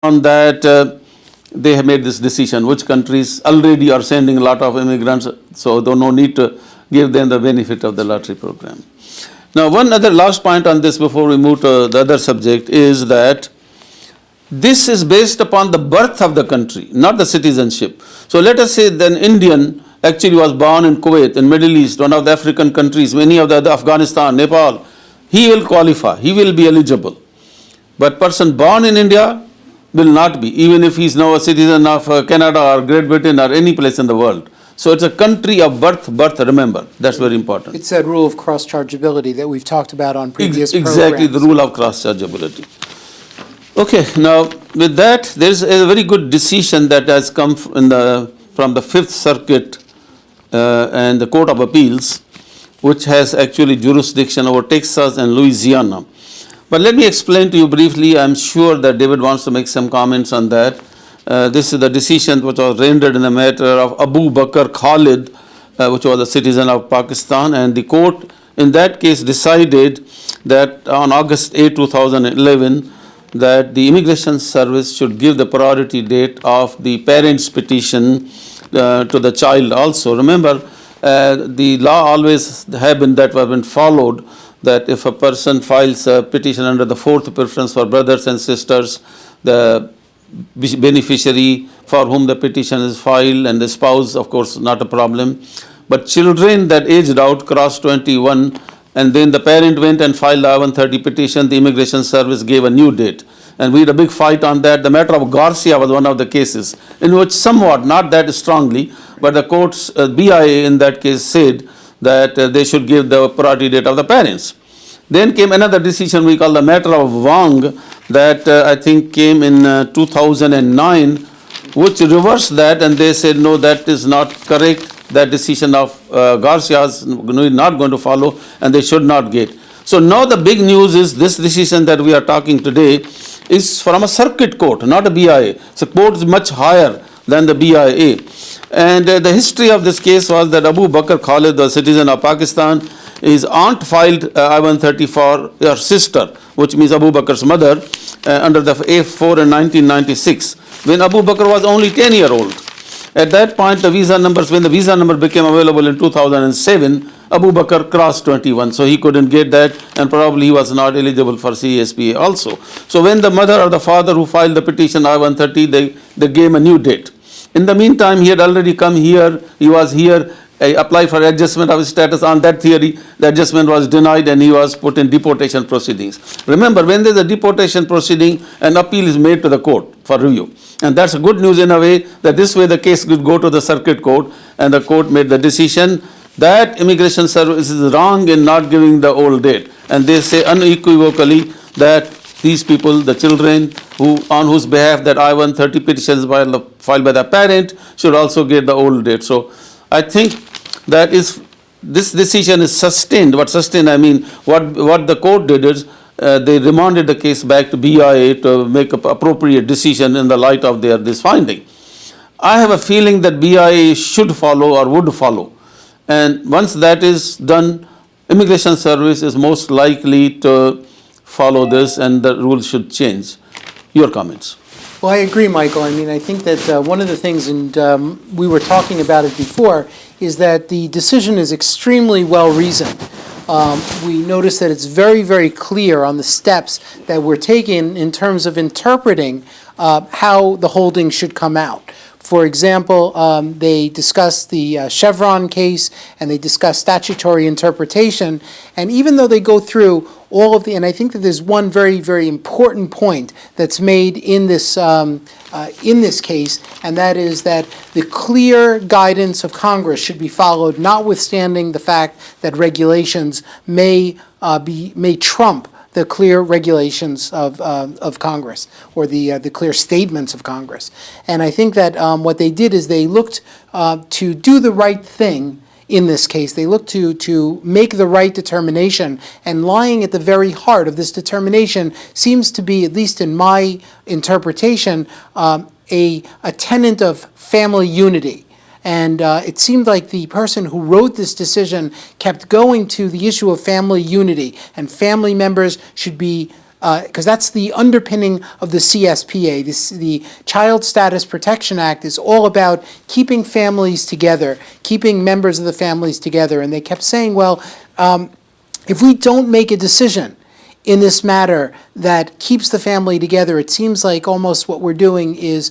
on that, they have made this decision, which countries already are sending a lot of immigrants, so there's no need to give them the benefit of the lottery program. Now, one other last point on this before we move to the other subject is that this is based upon the birth of the country, not the citizenship. So let us say that an Indian actually was born in Kuwait, in Middle East, one of the African countries, many of the other, Afghanistan, Nepal, he will qualify, he will be eligible. But person born in India will not be, even if he is now a citizen of Canada or Great Britain or any place in the world. So it's a country of birth, remember, that's very important. It's that rule of cross-chargeability that we've talked about on previous programs. Exactly, the rule of cross-chargeability. Okay, now with that, there's a very good decision that has come from the Fifth Circuit and the Court of Appeals, which has actually jurisdiction over Texas and Louisiana. But let me explain to you briefly. I'm sure that David wants to make some comments on that. This is the decision which was rendered in the matter of Abu Bakr Khalid, which was a citizen of Pakistan, and the court in that case decided that on August 8, 2011, that the Immigration Service should give the priority date of the parent's petition to the child also. Remember, the law always have been followed, that if a person files a petition under the fourth preference for brothers and sisters, the beneficiary for whom the petition is filed and the spouse, of course, not a problem. But children that aged out, crossed 21, and then the parent went and filed the I-130 petition, the Immigration Service gave a new date. And we had a big fight on that. The matter of Garcia was one of the cases in which somewhat, not that strongly, but the court's BIA in that case said that they should give the priority date of the parents. Then came another decision we call the matter of Wang that I think came in 2009, which reversed that, and they said no, that is not correct. That decision of Garcia is not going to follow, and they should not get. So now the big news is this decision that we are talking today is from a circuit court, not a BIA. So court is much higher than the BIA. And the history of this case was that Abu Bakr Khalid, the citizen of Pakistan, his aunt filed I-130 for her sister, which means Abu Bakr's mother, under the F4 in 1996, when Abu Bakr was only 10-year-old. At that point, when the visa number became available in 2007, Abu Bakr crossed 21, so he couldn't get that, and probably he was not eligible for CSPA also. So when the mother or the father who filed the petition I-130, they gave him a new date. In the meantime, he had already come here, he was here, applied for adjustment of his status. On that theory, the adjustment was denied and he was put in deportation proceedings. Remember, when there's a deportation proceeding, an appeal is made to the court for review. And that's good news in a way, that this way the case could go to the circuit court, and the court made the decision that Immigration Service is wrong in not giving the old date. And they say unequivocally that these people, the children on whose behalf that I-130 petitions filed by the parent, should also get the old date. So I think that this decision is sustained. What sustained, I mean, what the court did is they remanded the case back to BIA to make an appropriate decision in the light of this finding. I have a feeling that BIA should follow or would follow. And once that is done, Immigration Service is most likely to follow this, and the rules should change. Your comments? Well, I agree, Michael. I mean, I think that one of the things, and we were talking about it before, is that the decision is extremely well reasoned. We notice that it's very, very clear on the steps that were taken in terms of interpreting how the holding should come out. For example, they discussed the Chevron case, and they discussed statutory interpretation. And even though they go through all of and I think that there's one very, very important point that's made in this case, and that is that the clear guidance of Congress should be followed, notwithstanding the fact that regulations may trump the clear regulations of Congress, or the clear statements of Congress. And I think that what they did is they looked to do the right thing in this case. They looked to make the right determination, and lying at the very heart of this determination seems to be, at least in my interpretation, a tenet of family unity. And it seemed like the person who wrote this decision kept going to the issue of family unity, and family members should be because that's the underpinning of the CSPA. The Child Status Protection Act is all about keeping families together, keeping members of the families together. And they kept saying, well, if we don't make a decision in this matter that keeps the family together, it seems like almost what we're doing is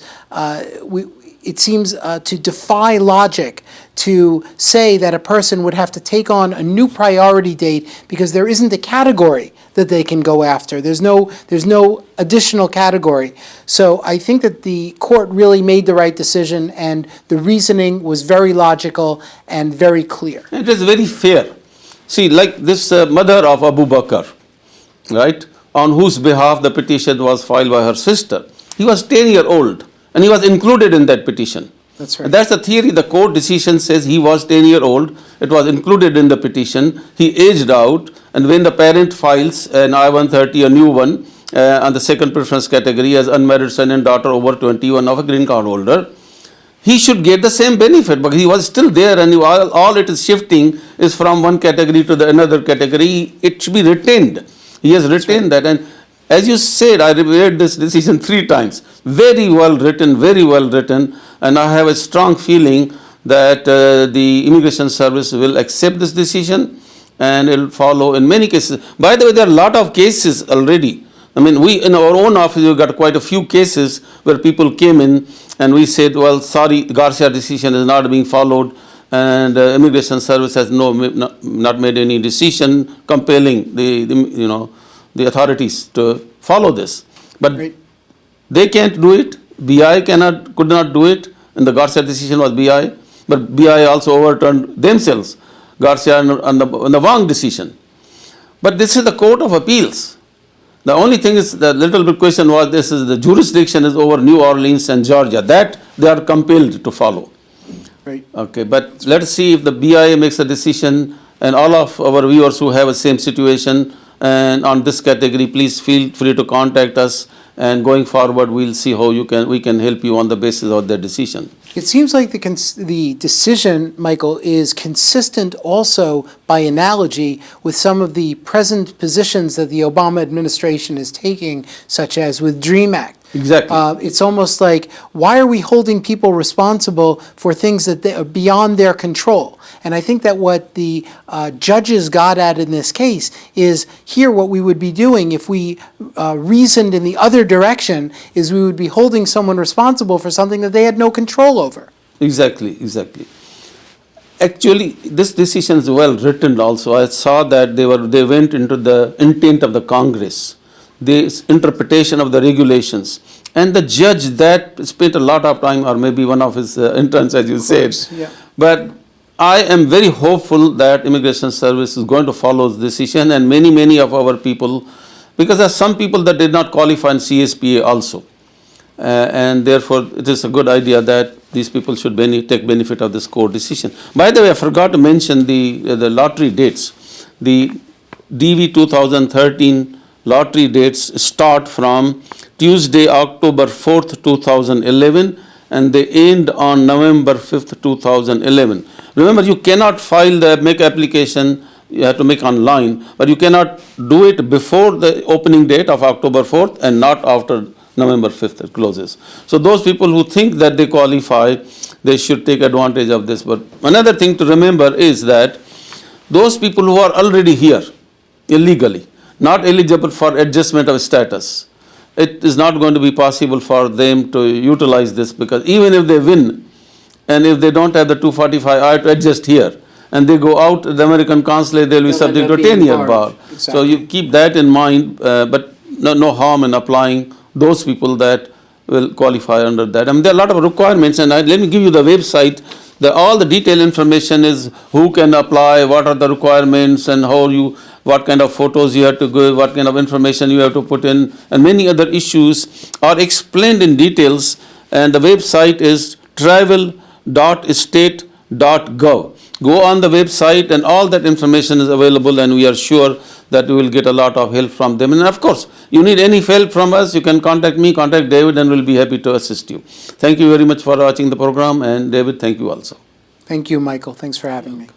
it seems to defy logic to say that a person would have to take on a new priority date because there isn't a category that they can go after. There's no additional category. So I think that the court really made the right decision, and the reasoning was very logical and very clear. It is very fair. See, like this mother of Abu Bakr, right, on whose behalf the petition was filed by her sister. He was 10-year-old, and he was included in that petition. That's right. And that's the theory. The court decision says he was 10-year-old. It was included in the petition. He aged out, and when the parent files an I-130, a new one, on the second preference category as unmarried son and daughter over 21 of a green card holder, he should get the same benefit, but he was still there, and all it is shifting is from one category to the another category. It should be retained. He has retained that, and as you said, I read this decision 3 times. Very well written, and I have a strong feeling that the Immigration Service will accept this decision and it will follow in many cases. By the way, there are a lot of cases already. I mean, we in our own office, we got quite a few cases where people came in and we said, well, sorry, the Garcia decision is not being followed, and Immigration Service has not made any decision compelling the authorities to follow this. But Right. they can't do it. BI could not do it, and the Garcia decision was BI, but BI also overturned themselves, Garcia on the Wang decision. But this is the Court of Appeals. The only thing is, the little bit question was, this is the jurisdiction is over New Orleans and Georgia. That they are compelled to follow. Right. Okay, but let's see if the BIA makes a decision, and all of our viewers who have the same situation and on this category, please feel free to contact us, and going forward we'll see how we can help you on the basis of their decision. It seems like the decision, Michael, is consistent also by analogy with some of the present positions that the Obama administration is taking, such as with DREAM Act. Exactly. It's almost like, why are we holding people responsible for things that are beyond their control? And I think that what the judges got at in this case is, here what we would be doing if we reasoned in the other direction is we would be holding someone responsible for something that they had no control over. Exactly. Actually, this decision is well written also. I saw that they went into the intent of the Congress, the interpretation of the regulations. And the judge that spent a lot of time, or maybe one of his interns, as you said. Yeah. But I am very hopeful that Immigration Service is going to follow this decision, and many of our people, because there are some people that did not qualify in CSPA also. And therefore, it is a good idea that these people should take benefit of this court decision. By the way, I forgot to mention the lottery dates. The DV 2013 lottery dates start from Tuesday, October 4th, 2011, and they end on November 5th, 2011. Remember, you cannot make application, you have to make online, but you cannot do it before the opening date of October 4th and not after November 5th it closes. So those people who think that they qualify, they should take advantage of this. But another thing to remember is that those people who are already here illegally, not eligible for adjustment of status, it is not going to be possible for them to utilize this, because even if they win, and if they don't have the 245I to adjust here, and they go out to the American consulate, they'll be subject to a 10-year bar. Exactly. So you keep that in mind, but no harm in applying those people that will qualify under that. I mean, there are a lot of requirements, and let me give you the website. All the detailed information is who can apply, what are the requirements, and what kind of photos you have to give, what kind of information you have to put in, and many other issues are explained in details. And the website is travel.state.gov. Go on the website, and all that information is available, and we are sure that we will get a lot of help from them. And of course, you need any help from us, you can contact me, contact David, and we'll be happy to assist you. Thank you very much for watching the program, and David, thank you also. Thank you, Michael. Thanks for having me.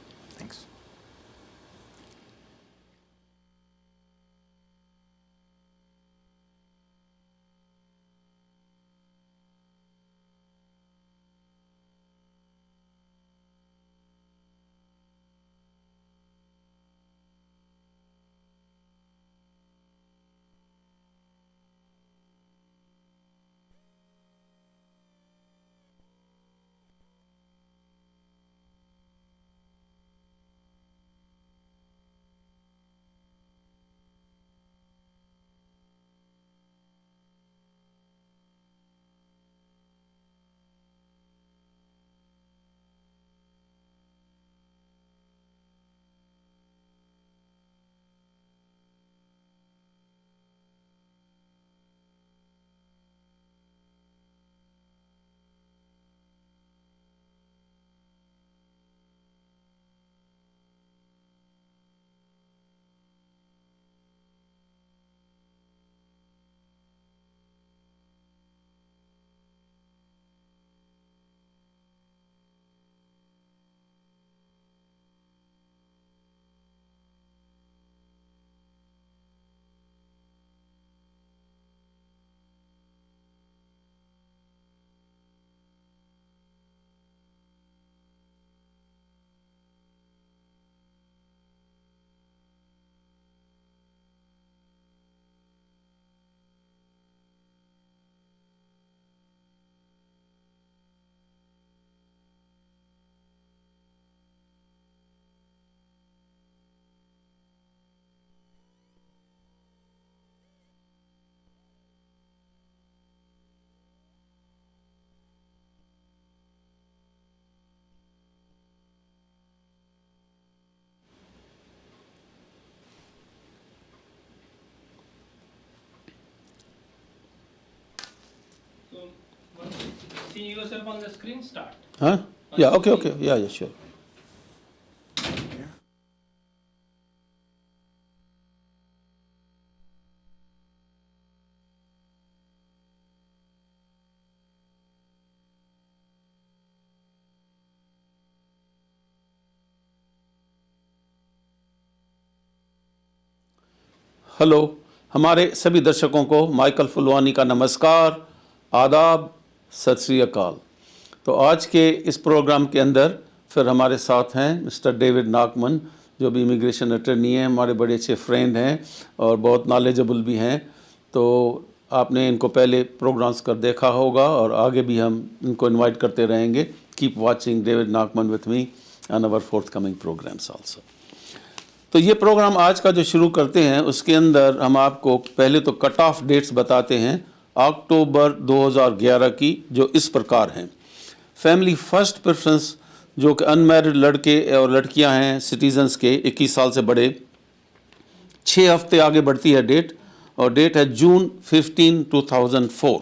see yourself on the screen? Start. Huh? Yeah, okay. Yeah, sure. Hello, हमारे सभी दर्शकों को Michael Phulbani का नमस्कार, आदाब, सत श्री अकाल। तो आज के इस प्रोग्राम के अंदर फिर हमारे साथ हैं मिस्टर डेविड नागमन, जो भी इमिग्रेशन अटर्नी हैं, हमारे बड़े अच्छे फ्रेंड हैं और बहुत नॉलेजेबल भी हैं। तो आपने इनको पहले प्रोग्राम्स कर देखा होगा और आगे भी हम इनको इनवाइट करते रहेंगे। Keep watching David Nagman with me and our forthcoming programmes also. तो ये प्रोग्राम आज का जो शुरू करते हैं उसके अंदर हम आपको पहले तो कट ऑफ डेट्स बताते हैं अक्टूबर 2011 की, जो इस प्रकार हैं। फैमिली फर्स्ट प्रेफरेंस जो कि अनमैरिड लड़के और लड़कियां हैं सिटीजन्स के 21 साल से बड़े, 6 हफ्ते आगे बढ़ती है डेट, और डेट है जून 15, 2004।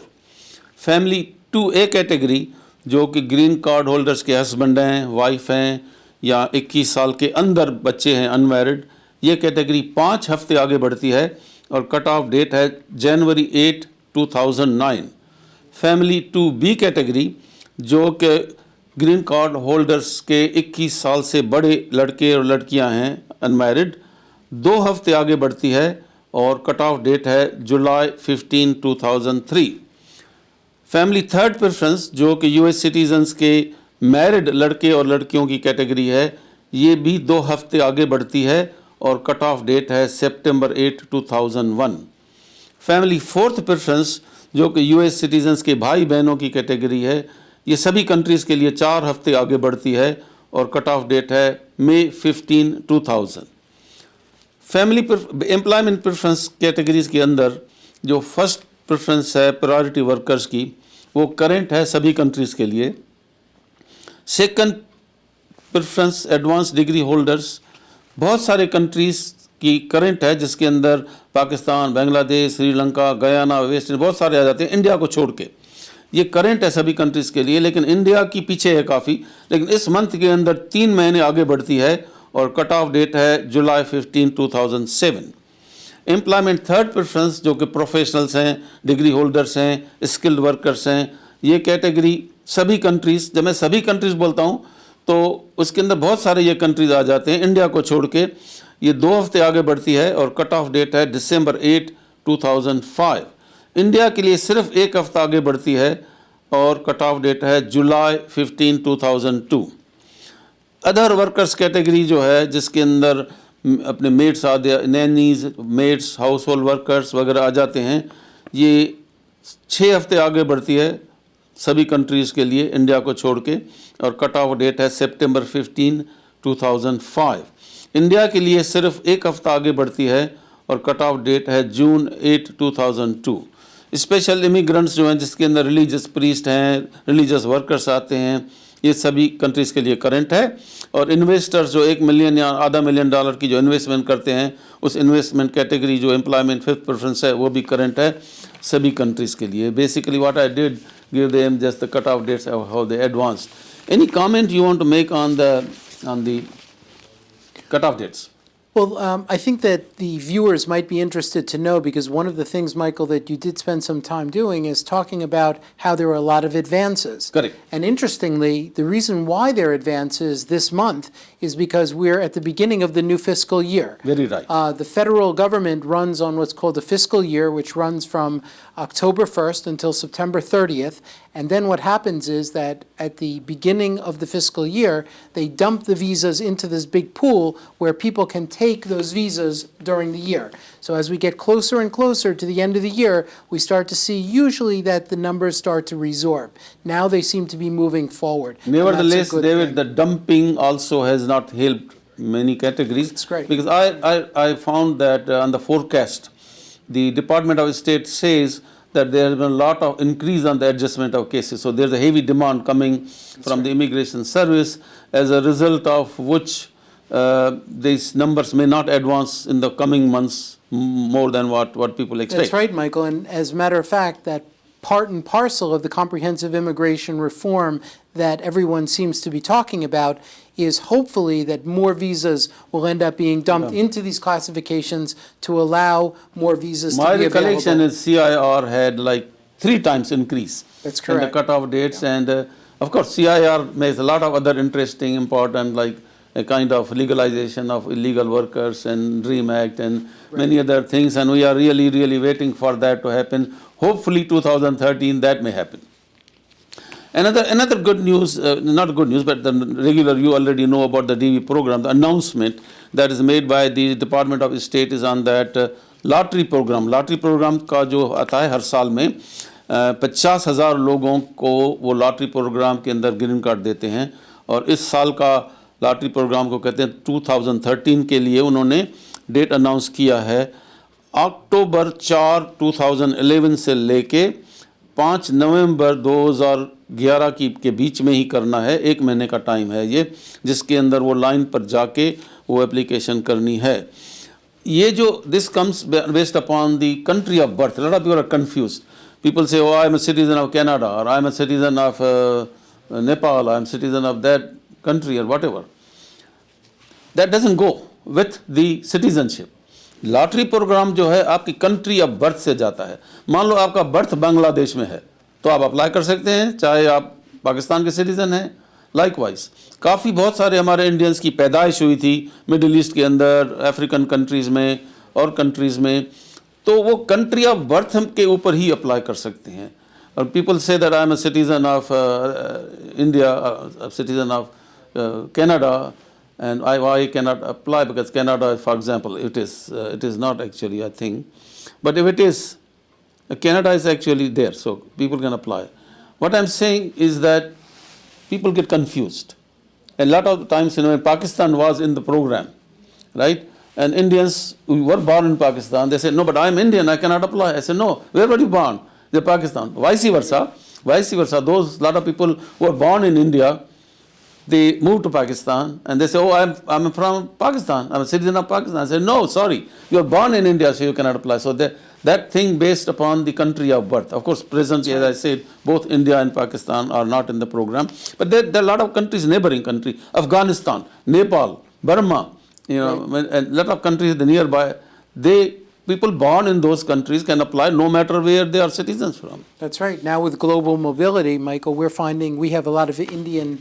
फैमिली 2A कैटेगरी जो कि ग्रीन कार्ड होल्डर्स के हस्बैंड हैं, वाइफ हैं या 21 साल के अंदर बच्चे हैं अनमैरिड, ये कैटेगरी 5 हफ्ते आगे बढ़ती है और कट ऑफ डेट है जनवरी 8, 2009। फैमिली 2B कैटेगरी जो कि ग्रीन कार्ड होल्डर्स के 21 साल से बड़े लड़के और लड़कियां हैं अनमैरिड, 2 हफ्ते आगे बढ़ती है और कट ऑफ डेट है जुलाई 15, 2003। फैमिली थर्ड प्रेफरेंस जो कि यूएस सिटीजन्स के मैरिड लड़के और लड़कियों की कैटेगरी है, ये भी 2 हफ्ते आगे बढ़ती है और कट ऑफ डेट है सितंबर 8, 2001। फैमिली फोर्थ प्रेफरेंस जो कि यूएस सिटीजन्स के भाई बहनों की कैटेगरी है, ये सभी कंट्रीज़ के लिए 4 हफ्ते आगे बढ़ती है और कट ऑफ डेट है मई 15, 2000। फैमिली एम्प्लॉयमेंट प्रेफरेंस कैटेगरीज के अंदर जो फर्स्ट प्रेफरेंस है प्रायोरिटी वर्कर्स की, वो करेंट है सभी कंट्रीज़ के लिए। Second preference advance degree holders, बहुत सारे कंट्रीज़ की करंट है जिसके अंदर Pakistan, Bangladesh, Sri Lanka, Guyana, West Indies बहुत सारे आ जाते हैं इंडिया को छोड़ के। ये करंट है सभी कंट्रीज़ के लिए, लेकिन इंडिया की पीछे है काफ़ी। लेकिन इस मंथ के अंदर 3 महीने आगे बढ़ती है और कट ऑफ डेट है जुलाई 15, 2007। एम्प्लॉयमेंट थर्ड प्रेफरेंस जो कि प्रोफेशनल्स हैं, डिग्री होल्डर्स हैं, स्किल्ड वर्कर्स हैं, ये कैटेगरी सभी कंट्रीज़, जब मैं सभी कंट्रीज़ बोलता हूँ तो उसके अंदर बहुत सारे ये कंट्रीज़ आ जाते हैं इंडिया को छोड़ के। ये 2 हफ्ते आगे बढ़ती है और कट ऑफ डेट है दिसंबर 8, 2005। इंडिया के लिए सिर्फ 1 हफ्ता आगे बढ़ती है और कट ऑफ डेट है जुलाई 15, 2002। अदर वर्कर्स कैटेगरी जो है जिसके अंदर अपने maids nannies, maids, household workers वगैरह आ जाते हैं, ये 6 हफ्ते आगे बढ़ती है सभी कंट्रीज़ के लिए इंडिया को छोड़ के और कट ऑफ डेट है सितंबर 15, 2005। इंडिया के लिए सिर्फ 1 हफ्ता आगे बढ़ती है और कट ऑफ डेट है जून 8, 2002। स्पेशल इमिग्रेंट्स जो हैं जिसके अंदर रिलीजियस प्रीस्ट हैं, रिलीजियस वर्कर्स आते हैं, ये सभी कंट्रीज़ के लिए करंट है। और इन्वेस्टर्स जो 1 मिलियन या आधा मिलियन डॉलर की जो इन्वेस्टमेंट करते हैं, उस इन्वेस्टमेंट कैटेगरी जो एम्प्लॉयमेंट फिफ्थ प्रेफरेंस है वो भी करंट है सभी कंट्रीज़ के लिए। Basically what I did give them just the cut-off dates of how they advanced. Any comment you want to make on the cut-off dates? Well, I think that the viewers might be interested to know, because one of the things, Michael, that you did spend some time doing is talking about how there were a lot of advances. Correct. And interestingly, the reason why there are advances this month is because we're at the beginning of the new fiscal year. Very right. The federal government runs on what's called the fiscal year, which runs from October 1st until September 30th. And then what happens is that at the beginning of the fiscal year, they dump the visas into this big pool where people can take those visas during the year. So as we get closer and closer to the end of the year, we start to see usually that the numbers start to resorb. Now they seem to be moving forward. and that's a Nevertheless, good David, thing. the dumping also has not helped many categories. That's great. Because I found that on the forecast, the Department of State says that there has been a lot of increase on the adjustment of cases. So there's a heavy demand coming from the Immigration Service, as a result of which these numbers may not advance in the coming months more than what people expect. That's right, Michael. And as a matter of fact, that part and parcel of the comprehensive immigration reform that everyone seems to be talking about is hopefully that more visas will end up being dumped into these classifications to allow more visas My to be recollection available. is CIR had like 3 times increase. That's In correct. the cutoff dates, and of course CIR makes a lot of other interesting, important, like a kind of legalization of illegal workers and DREAM Act and many other things, and we are really, really waiting for that to happen. Hopefully 2013 that may happen. Another good news, not good news, but the regular, you already know about the DV program, the announcement that is made by the Department of State is on that lottery program. Lottery program का जो आता है हर साल में 50,000 लोगों को वो lottery programme के अंदर ग्रीन कार्ड देते हैं, और इस साल का लॉटरी प्रोग्राम को कहते हैं 2013 के लिए उन्होंने डेट अनाउंस किया है अक्टूबर 4, 2011 से लेके 5 नवंबर 2011 के बीच में ही करना है। 1 महीने का टाइम है ये, जिसके अंदर वो लाइन पर जाके वो एप्लीकेशन करनी है। ये जो this comes based upon the country of birth. Lot of people are confused. People say I am a citizen of Canada, और I am a citizen of Nepal, I am citizen of that country or whatever. That doesn't go with the citizenship. Lottery program जो है आपकी country of birth से जाता है। मान लो आपका birth Bangladesh में है तो आप अप्लाई कर सकते हैं, चाहे आप पाकिस्तान के सिटीजन हैं। लाइकवाइज काफ़ी बहुत सारे हमारे इंडियंस की पैदाइश हुई थी मिडिल ईस्ट के अंदर, अफ्रीकन कंट्रीज़ में और कंट्रीज़ में, तो वो कंट्री ऑफ बर्थ के ऊपर ही अप्लाई कर सकते हैं। और people say that I am a citizen of India, citizen of Canada, and I cannot apply because Canada, for example, it is not actually, I think, but if it is, Canada is actually there, so people can apply. What I'm saying is that people get confused. A lot of times, when Pakistan was in the program, right, and Indians who were born in Pakistan, they said, no, but I'm Indian, I cannot apply. I said, no, where were you born? They're Pakistan. Vice versa. Those lot of people who were born in India, they move to Pakistan and they say, oh, I'm from Pakistan, I'm a citizen of Pakistan. I say, no, sorry, you're born in India, so you cannot apply. So that thing based upon the country of birth. Of course, presently, as I said, both India and Pakistan are not in the program. But there are a lot of countries, neighboring countries, Afghanistan, Nepal, Burma, and a lot of countries nearby, people born in those countries can apply no matter where they are citizens from. That's right. Now with global mobility, Michael, we're finding we have a lot of Indian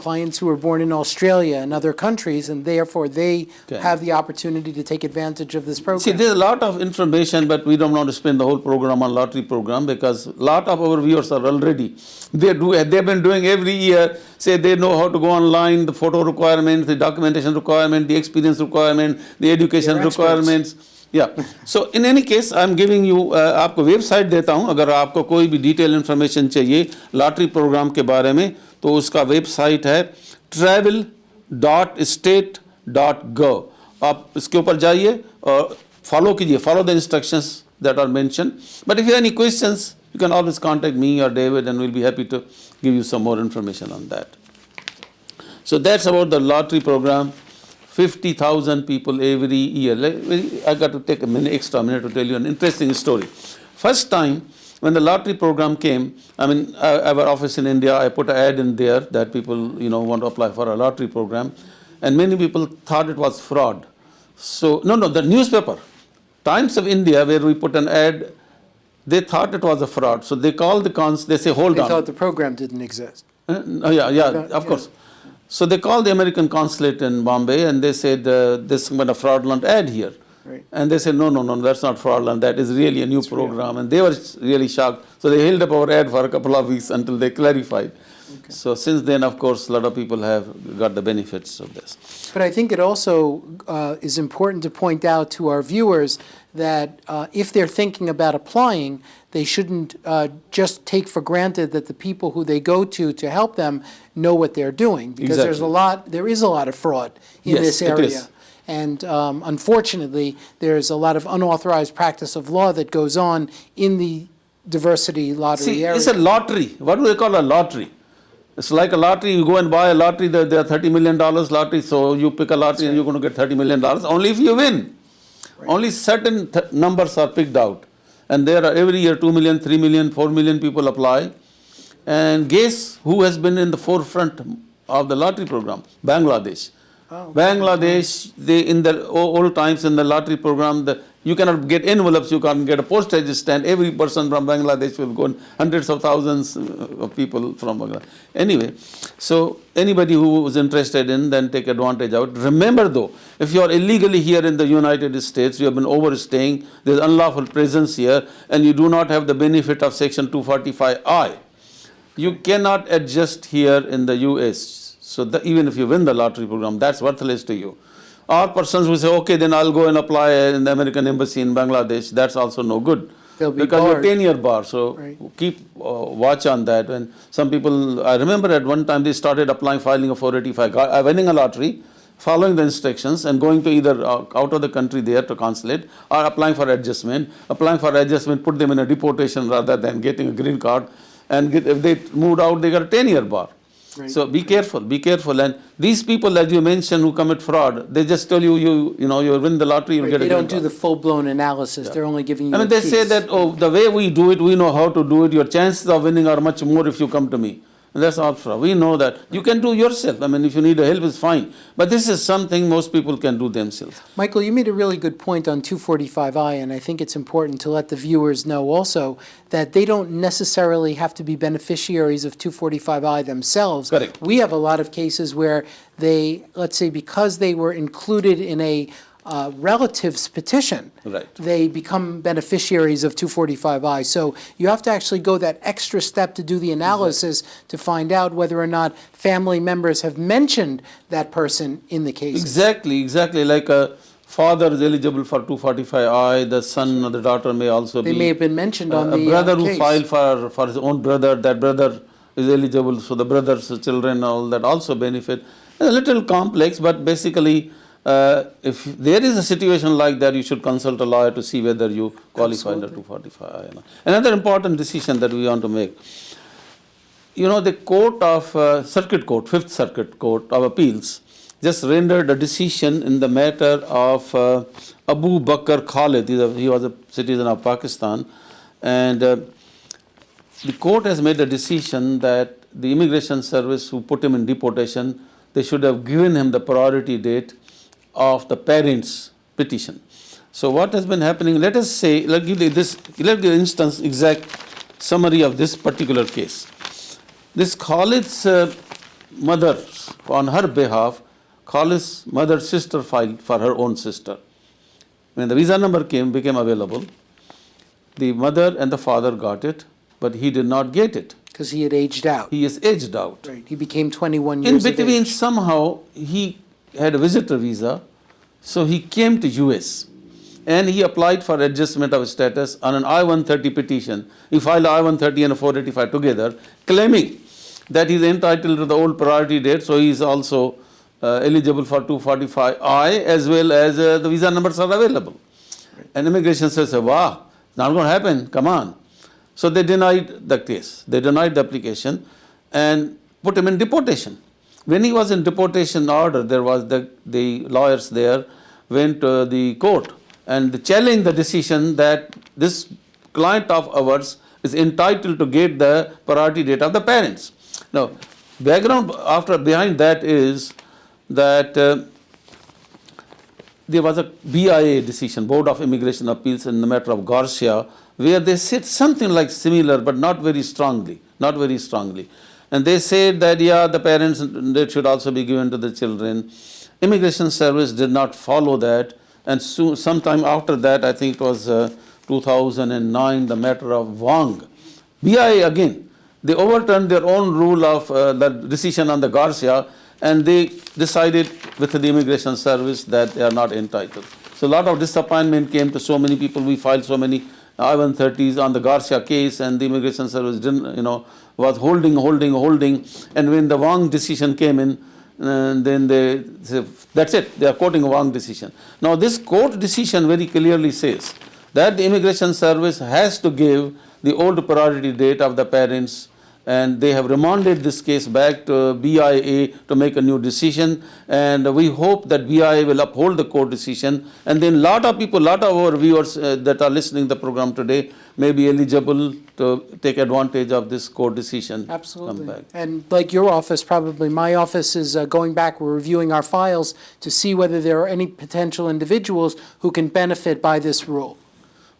clients who are born in Australia and other countries, and therefore they have the opportunity to take advantage of this program. See, there's a lot of information, but we don't want to spend the whole program on lottery program because a lot of our viewers are already, they've been doing every year, say they know how to go online, the photo requirements, the documentation requirement, the experience requirement, the education They're experts. requirements. Yeah. So in any case, I'm giving you, आपको website देता हूँ, अगर आपको कोई भी detail information चाहिए lottery programme के बारे में तो उसका वेबसाइट है travel.state.gov. आप इसके ऊपर जाइए और फॉलो कीजिए, follow the instructions that are mention. But if you have any questions you can always contact me or David and we'll be happy to give you some more information on that. So that's about the lottery program. 50,000 people every year. I got to take extra minute to tell you an interesting story. First time when the lottery program came, I mean, our office in India, I put an ad in there that people, want to apply for a lottery program, and many people thought it was fraud. So, the newspaper, Times of India, where we put an ad, they thought it was a fraud. So they called they say, hold on. They thought the program didn't exist. Of course. So they called the American consulate in Bombay and they said, there's some kind of fraudulent ad here. Right. And they said, no, that's not fraudulent. That is really a new program. Real. And they were really shocked. So they held up our ad for a couple of weeks until they clarified. Okay. So since then, of course, a lot of people have got the benefits of this. But I think it also is important to point out to our viewers that if they're thinking about applying, they shouldn't just take for granted that the people who they go to help them know what they're doing, because exactly. there is a lot of fraud in this area. It is. And unfortunately, there's a lot of unauthorized practice of law that goes on in the diversity lottery area. It's a lottery. What do they call a lottery? It's like a lottery. You go and buy a lottery. There are $30 million lottery. So you pick a lottery and you're going to get $30 million only if you win. Right. Only certain numbers are picked out. And there are every year 2 million, 3 million, 4 million people apply. And guess who has been in the forefront of the lottery program? Bangladesh. Bangladesh, they in the old times in the lottery program, you cannot get envelopes, you can't get a postage stamp. Every person from Bangladesh will go, in hundreds of thousands of people from Bangladesh. Anyway, so anybody who is interested in, then take advantage of it. Remember though, if you are illegally here in the United States, you have been overstaying, there is unlawful presence here, and you do not have the benefit of Section 245I, you cannot adjust here in the US. So even if you win the lottery program, that's worthless to you. Or persons who say, okay, then I'll go and apply in the American embassy in Bangladesh, that's also no good. They'll be because barred. you're 10-year bar, so Right. keep watch on that. And some people, I remember at one time they started applying, filing a 485, winning a lottery, following the instructions and going to either out of the country there to consulate or applying for adjustment. Applying for adjustment put them in a deportation rather than getting a green card. And if they moved out, they got a 10-year bar. Right. So be careful. And these people, as you mentioned, who commit fraud, they just tell you, you win the lottery, you'll get a They green don't do card. the full-blown analysis, they're only giving you I mean, a they say piece. that, oh, the way we do it, we know how to do it. Your chances of winning are much more if you come to me. And that's all fraud. We know that. You can do yourself. I mean, if you need help, it's fine. But this is something most people can do themselves. Michael, you made a really good point on 245I, and I think it's important to let the viewers know also that they don't necessarily have to be beneficiaries of 245I themselves. Correct. We have a lot of cases where they, let's say, because they were included in a relative's petition, Right. they become beneficiaries of 245I. So you have to actually go that extra step to do the analysis to find out whether or not family members have mentioned that person in the case. Exactly. Like a father is eligible for 245I, the son or the daughter may also They be. may have been mentioned on A the brother who case. filed for his own brother, that brother is eligible, so the brother's children, all that also benefit. It's a little complex, but basically, if there is a situation like that, you should consult a lawyer to see whether you qualify under 245I. Another important decision that we want to make. The court of, Circuit Court, Fifth Circuit Court of Appeals, just rendered a decision in the matter of Abu Bakr Khalid. He was a citizen of Pakistan, and the court has made a decision that the immigration service who put him in deportation, they should have given him the priority date of the parents' petition. So what has been happening, let us say, let's give instance exact summary of this particular case. This Khalid's mother, on her behalf, Khalid's mother's sister filed for her own sister. When the visa number became available, the mother and the father got it, but he did not get it. Because he had aged out. He is aged out. Right, he became 21 In years of between, age. somehow, he had a visitor visa, so he came to US and he applied for adjustment of status on an I-130 petition. He filed I-130 and a 485 together, claiming that he is entitled to the old priority date, so he is also eligible for 245I as well as the visa numbers are available. And immigration says, wow, it's not going to happen, come on. So they denied the case. They denied the application and put him in deportation. When he was in deportation order, there was the lawyers there went to the court and challenged the decision that this client of ours is entitled to get the priority date of the parents. Now, background behind that is that there was a BIA decision, Board of Immigration Appeals, in the matter of Garcia, where they said something like similar, but not very strongly. And they said that, yeah, the parents, they should also be given to the children. Immigration Service did not follow that. And sometime after that, I think it was 2009, the matter of Wang. BIA again, they overturned their own rule of the decision on the Garcia, and they decided with the Immigration Service that they are not entitled. So a lot of disappointment came to so many people. We filed so many I-130s on the Garcia case, and the Immigration Service didn't, was holding. And when the Wang decision came in, then they said, that's it, they are quoting a Wang decision. Now this court decision very clearly says that the Immigration Service has to give the old priority date of the parents and they have remanded this case back to BIA to make a new decision, and we hope that BIA will uphold the court decision, and then lot of people, lot of our viewers that are listening to the program today may be eligible to take advantage of this court decision. Come Absolutely. back. And like your office, probably, my office is going back, we're reviewing our files to see whether there are any potential individuals who can benefit by this rule.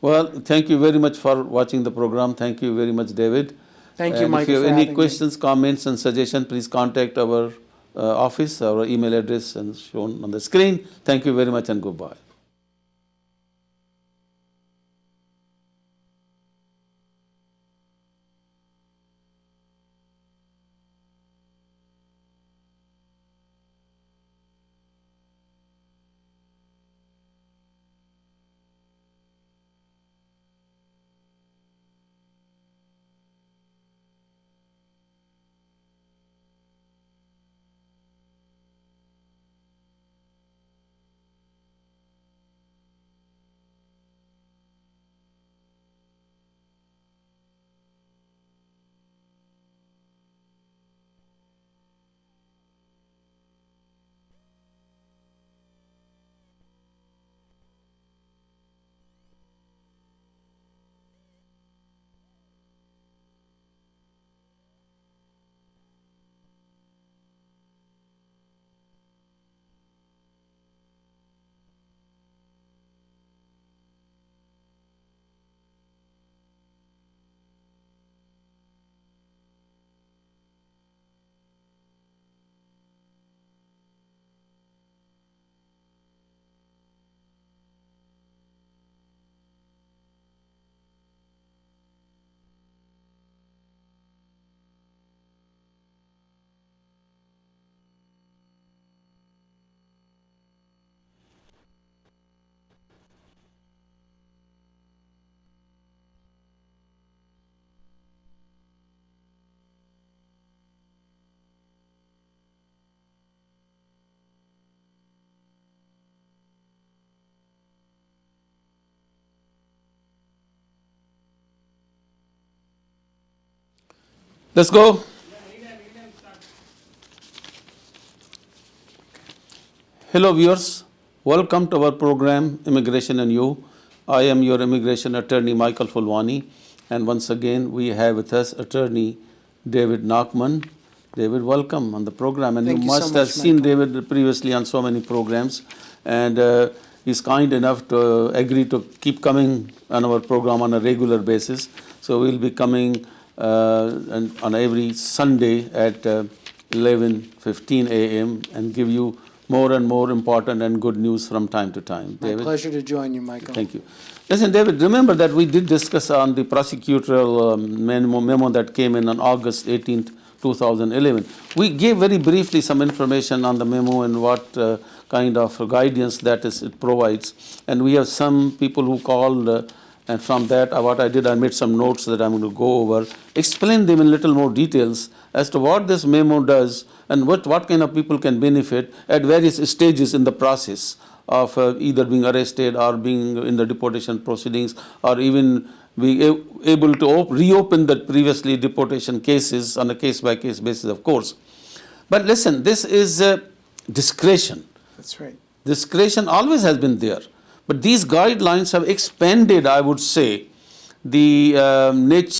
Well, thank you very much for watching the program. Thank you very much, David. Thank you, And Michael, if you for have any having me. questions, comments, and suggestions, please contact our office. Our email address is shown on the screen. Thank you very much and goodbye. Let's go. Hello viewers, welcome to our program Immigration and You. I am your immigration attorney Michael Fulwani, and once again we have with us attorney David Nachman. David, welcome on the program, and Thank you you so must much, have seen Michael. David previously on so many programs, and he's kind enough to agree to keep coming on our program on a regular basis. So we'll be coming and on every Sunday at 11:15 a.m. and give you more and more important and good news from time to time. My David? pleasure to join you, Michael. Thank you. Listen, David, remember that we did discuss on the prosecutorial memo that came in on August 18th, 2011. We gave very briefly some information on the memo and what kind of guidance that it provides. And we have some people who called, and from that, what I did, I made some notes that I'm going to go over, explain them in little more details as to what this memo does and what kind of people can benefit at various stages in the process of either being arrested or being in the deportation proceedings, or even being able to reopen the previously deportation cases on a case-by-case basis, of course. But listen, this is discretion. That's right. Discretion always has been there. But these guidelines have expanded, I would say, the nature